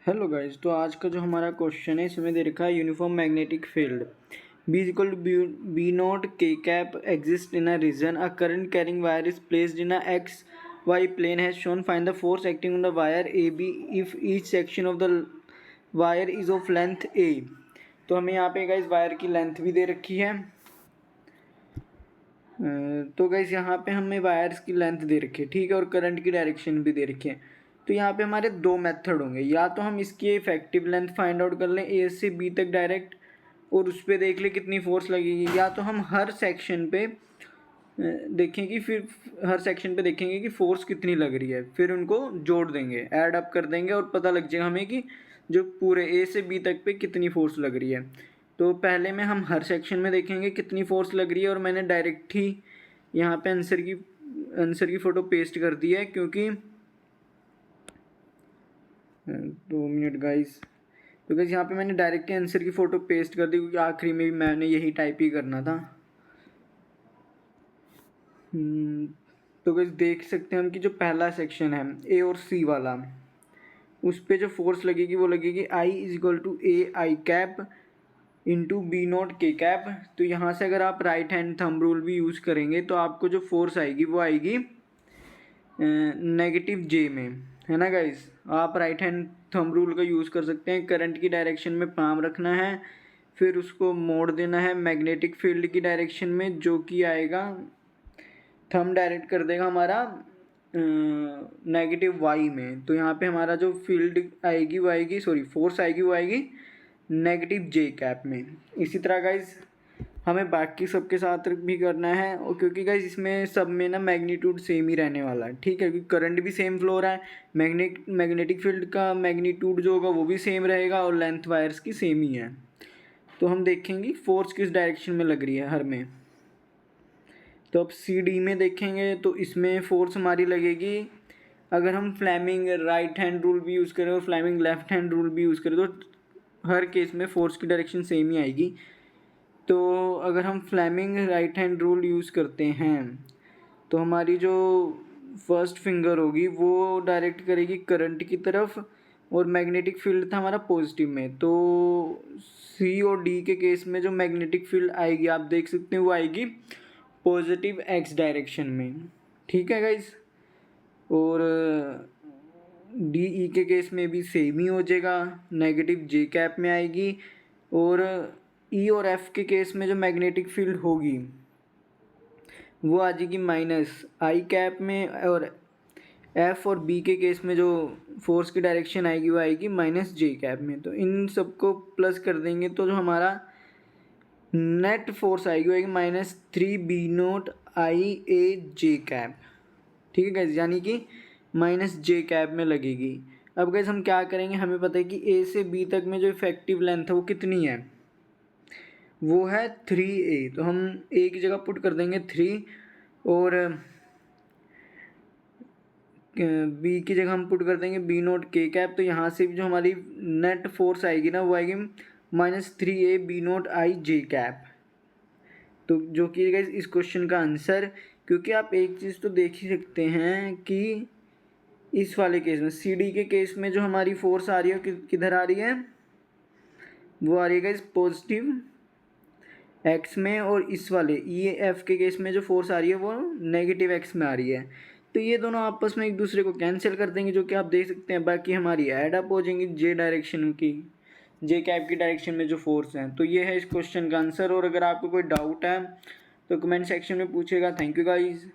Hello guys, तो आज का जो हमारा क्वेश्चन है इसमें दे रखा है uniform magnetic field B is equal to B not K cap exist in a region a current carrying wire is placed in a x y plane has shown find the force acting on the wire AB if each section of the wire is of length A। तो हमें यहाँ पे guys wire की length भी दे रखी है। तो guys यहाँ पे हमें वायर्स की लेंथ दे रखी है, ठीक है, और करंट की डायरेक्शन भी दे रखी है। तो यहाँ पे हमारे दो मेथड होंगे, या तो हम इसकी इफेक्टिव लेंथ फाइंड आउट कर लें ए से बी तक डायरेक्ट और उस पर देख लें कितनी फोर्स लगेगी, या तो हम हर सेक्शन पे देखेंगे, फिर हर सेक्शन पे देखेंगे कि फोर्स कितनी लग रही है, फिर उनको जोड़ देंगे, ऐड अप कर देंगे और पता लग जाएगा हमें कि जो पूरे ए से बी तक पे कितनी फोर्स लग रही है। तो पहले में हम हर सेक्शन में देखेंगे कितनी फोर्स लग रही है, और मैंने डायरेक्ट ही यहाँ पे आंसर की फ़ोटो पेस्ट कर दी है, क्योंकि 2 मिनट गाइस, तो गाइस यहाँ पे मैंने डायरेक्ट ही आंसर की फ़ोटो पेस्ट कर दी, क्योंकि आखिरी में भी मैंने यही टाइप ही करना था। तो गाइस देख सकते हैं हम कि जो पहला सेक्शन है ए और सी वाला, उस पर जो फोर्स लगेगी वो लगेगी I is equal to A I cap into B naught K cap. तो यहाँ से अगर आप राइट हैंड थंब रूल भी यूज़ करेंगे तो आपको जो फोर्स आएगी वो आएगी नेगेटिव जे में, है ना गाइस। आप राइट हैंड थंब रूल का यूज़ कर सकते हैं। करंट की डायरेक्शन में पाम रखना है, फिर उसको मोड़ देना है मैग्नेटिक फील्ड की डायरेक्शन में, जो कि आएगा, थंब डायरेक्ट कर देगा हमारा नेगेटिव वाई में। तो यहाँ पे हमारा जो फील्ड आएगी वो आएगी, सॉरी फोर्स आएगी वो आएगी नेगेटिव जे कैप में। इसी तरह गाइज हमें बाकी सबके साथ भी करना है, और क्योंकि गाइज इसमें सब में ना मैग्नीट्यूड सेम ही रहने वाला है, ठीक है, क्योंकि करंट भी सेम फ्लो रहा है, मैग्नेटिक फील्ड का मैग्नीट्यूड जो होगा वो भी सेम रहेगा, और लेंथ वायर्स की सेम ही है। तो हम देखेंगे फोर्स किस डायरेक्शन में लग रही है हर में। तो अब सी डी में देखेंगे तो इसमें फोर्स हमारी लगेगी, अगर हम फ्लेमिंग राइट हैंड रूल भी यूज़ करें और फ्लेमिंग लेफ्ट हैंड रूल भी यूज़ करें तो हर केस में फोर्स की डायरेक्शन सेम ही आएगी। तो अगर हम Fleming right hand rule use करते हैं तो हमारी जो फर्स्ट फिंगर होगी वो डायरेक्ट करेगी करंट की तरफ, और मैग्नेटिक फील्ड था हमारा पॉजिटिव में। तो सी और डी के केस में जो मैग्नेटिक फील्ड आएगी आप देख सकते हैं वो आएगी पॉजिटिव एक्स डायरेक्शन में, ठीक है गाइज। और डी ई के केस में भी सेम ही हो जाएगा, नेगेटिव जे कैप में आएगी। और ई और एफ के केस में जो मैग्नेटिक फील्ड होगी वो आ जाएगी माइनस आई कैप में, और एफ और बी के केस में जो फोर्स की डायरेक्शन आएगी वो आएगी माइनस जे कैप में। तो इन सबको प्लस कर देंगे तो जो हमारा नेट फोर्स आएगी वो आएगी -3b0 आई ए जे कैप, ठीक है गैस, यानी कि माइनस जे कैप में लगेगी। अब गैस हम क्या करेंगे, हमें पता है कि ए से बी तक में जो इफेक्टिव लेंथ है वो कितनी है, वो है 3a। तो हम ए की जगह पुट कर देंगे 3, और बी की जगह हम पुट कर देंगे बी नॉट के कैप। तो यहाँ से भी जो हमारी नेट फोर्स आएगी ना वो आएगी -3a B not I J cap. तो जो कि गाइस इस क्वेश्चन का आंसर, क्योंकि आप एक चीज़ तो देख ही सकते हैं कि इस वाले केस में सी डी के केस में जो हमारी फोर्स आ रही है किधर आ रही है, वो आ रही है गाइस पॉजिटिव एक्स में, और इस वाले ई एफ के केस में जो फोर्स आ रही है वो नेगेटिव एक्स में आ रही है। तो ये दोनों आपस में एक दूसरे को कैंसिल कर देंगे, जो कि आप देख सकते हैं, बाकी हमारी ऐड अप हो जाएंगी जे डायरेक्शन की, जे कैप की डायरेक्शन में जो फोर्स हैं। तो ये है इस क्वेश्चन का आंसर, और अगर आपको कोई डाउट है तो कमेंट सेक्शन में पूछेगा। Thank you guys.